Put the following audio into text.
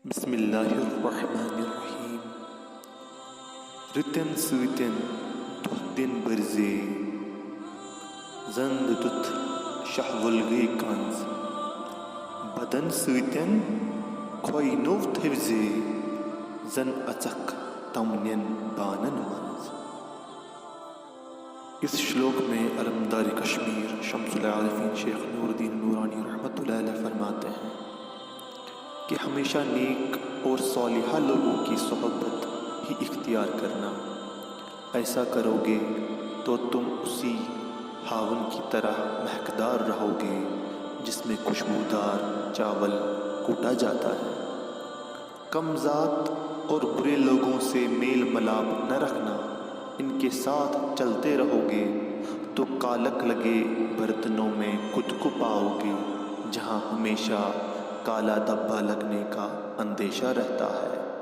بسم اللہ الرحمن الرحیم رتن سوتن دن برزے زند دت شہولگے کنز بدن سوتن کھوئی نو تھوزے زن اچک تمنین بانن منز۔ اس شلوک میں علمدار کشمیر شمس العارفین شیخ نور الدین نورانی رحمۃ اللہ علیہ فرماتے ہیں کہ ہمیشہ نیک اور صالحہ لوگوں کی صحبت ہی اختیار کرنا، ایسا کرو گے تو تم اسی ہاون کی طرح مہکدار رہو گے جس میں خوشبودار چاول کوٹا جاتا ہے۔ کم ذات اور برے لوگوں سے میل ملاپ نہ رکھنا، ان کے ساتھ چلتے رہو گے تو کالک لگے برتنوں میں خود کو پاؤ گے جہاں ہمیشہ کالا دھبا لگنے کا اندیشہ رہتا ہے۔